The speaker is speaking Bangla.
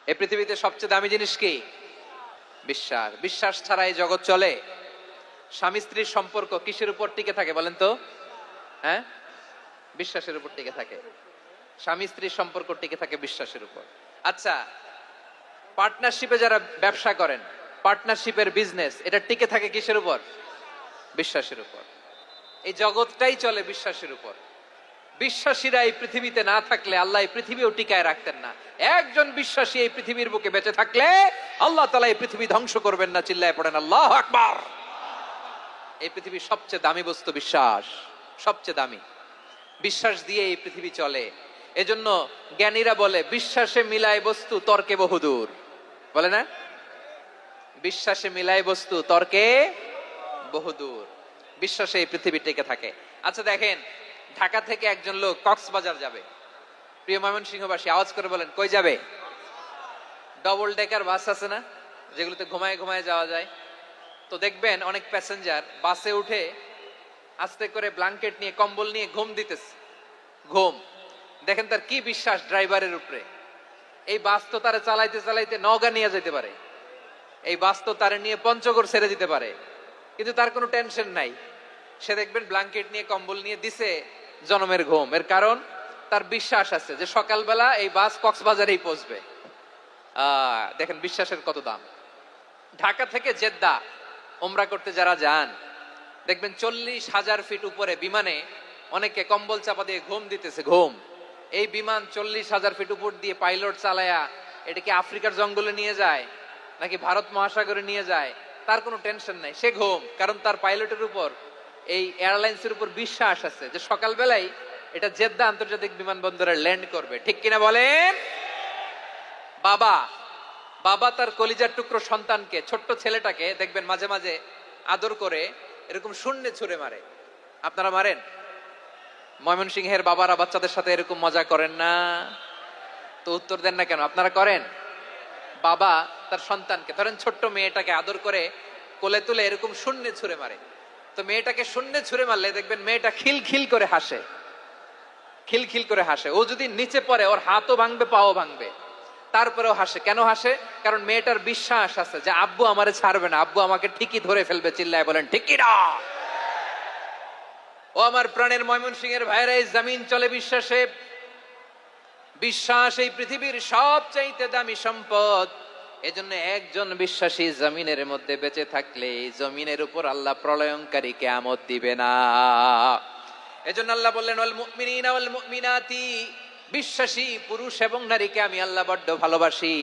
এই পৃথিবীতে সবচেয়ে দামি জিনিস কি? বিশ্বাস। বিশ্বাস ছাড়া এই জগৎ চলে? স্বামী স্ত্রীর সম্পর্ক কিসের উপর টিকে থাকে বলেন তো? হ্যাঁ, বিশ্বাসের উপর টিকে থাকে। স্বামী স্ত্রীর সম্পর্ক টিকে থাকে বিশ্বাসের উপর। আচ্ছা, পার্টনারশিপে যারা ব্যবসা করেন, পার্টনারশিপের বিজনেস, এটা টিকে থাকে কিসের উপর? বিশ্বাসের উপর। এই জগৎটাই চলে বিশ্বাসের উপর। বিশ্বাসীরা এই পৃথিবীতে না থাকলে আল্লাহ এই পৃথিবীও টিকায় রাখতেন না। একজন বিশ্বাসী এই পৃথিবীর বুকে বেঁচে থাকলে আল্লাহ তাআলা এই পৃথিবী ধ্বংস করবেন না। চিল্লায় পড়েন আল্লাহু আকবার। এই পৃথিবীর সবচেয়ে দামি বস্তু বিশ্বাস, সবচেয়ে দামি। বিশ্বাস দিয়ে এই পৃথিবী চলে। এজন্য জ্ঞানীরা বলে বিশ্বাসে মিলায় বস্তু তর্কে বহুদূর, বলে না? বিশ্বাসে মিলায় বস্তু তর্কে বহুদূর। বিশ্বাসে এই পৃথিবী টিকে থাকে। আচ্ছা দেখেন, ঢাকা থেকে একজন লোক কক্সবাজার যাবে। প্রিয় ময়মনসিংহবাসী আওয়াজ করে বলেন, কই যাবে? ডবল ডেকার বাস আছে না, যেগুলোতে ঘুমায় ঘুমায় যাওয়া যায়। তো দেখবেন অনেক প্যাসেঞ্জার বাসে উঠে আস্তে করে ব্ল্যাঙ্কেট নিয়ে কম্বল নিয়ে ঘুম দিতেছে। ঘুম দেখেন তার কি বিশ্বাস ড্রাইভারের উপরে। এই বাস তো তারা চালাইতে চালাইতে নওগাঁ নিয়ে যেতে পারে, এই বাস তো তারা নিয়ে পঞ্চগড় ছেড়ে দিতে পারে, কিন্তু তার কোনো টেনশন নাই। সে দেখবেন ব্ল্যাঙ্কেট নিয়ে কম্বল নিয়ে দিছে জনমের ঘুম। এর কারণ তার বিশ্বাস আছে যে সকালবেলা এই বাস কক্সবাজারেই পৌঁছবে। দেখেন বিশ্বাসের কত দাম। ঢাকা থেকে জেদ্দা ওমরা করতে যারা যান, দেখবেন 40,000 ফিট উপরে বিমানে অনেকে কম্বল চাপা দিয়ে ঘুম দিতেছে। ঘুম। এই বিমান 40,000 ফিট উপর দিয়ে পাইলট চালায়া এটা কি আফ্রিকার জঙ্গলে নিয়ে যায় নাকি ভারত মহাসাগরে নিয়ে যায়, তার কোনো টেনশন নাই। সে ঘুম, কারণ তার পাইলটের উপর, এই এয়ারলাইন্সের উপর বিশ্বাস আছে যে সকালবেলায় এটা জেদ্দা আন্তর্জাতিক বিমানবন্দরে ল্যান্ড করবে। ঠিক কিনা বলেন? বাবা বাবা তার কলিজার টুকরো সন্তানকে, ছোট্ট ছেলেটাকে দেখবেন মাঝে মাঝে আদর করে এরকম শূন্যে ছুঁড়ে মারে। আপনারা মারেন? ময়মনসিংহের বাবারা বাচ্চাদের সাথে এরকম মজা করেন না? তো উত্তর দেন না কেন? আপনারা করেন? বাবা তার সন্তানকে, ধরেন ছোট্ট মেয়েটাকে আদর করে কোলে তুলে এরকম শূন্যে ছুঁড়ে মারে। তো মেয়েটাকে শূন্যে ছুঁড়ে মারলে দেখবেন মেয়েটা খিলখিল করে হাসে, খিলখিল করে হাসে। ও যদি নিচে পড়ে ওর হাতও ভাঙবে, পাও ভাঙবে, তারপরেও হাসে। কেন হাসে? কারণ মেয়েটার বিশ্বাস আছে যে আব্বু আমারে ছাড়বে না, আব্বু আমাকে ঠিকই ধরে ফেলবে। চিল্লায় বলেন ঠিক কি না? ও আমার প্রাণের ময়মনসিংহের ভাইরা, এই জমিন চলে বিশ্বাসে। বিশ্বাস এই পৃথিবীর সবচাইতে দামি সম্পদ। এজন্য একজন বিশ্বাসী জমিনের মধ্যে বেঁচে থাকলে এই জমিনের উপর আল্লাহ প্রলয়ঙ্কারী কিয়ামত দিবে না। এজন্য আল্লাহ বললেন ওয়াল মুমিনিনা ওয়াল মুমিনাতি, বিশ্বাসী পুরুষ এবং নারীকে আমি আল্লাহ বড্ড ভালোবাসি।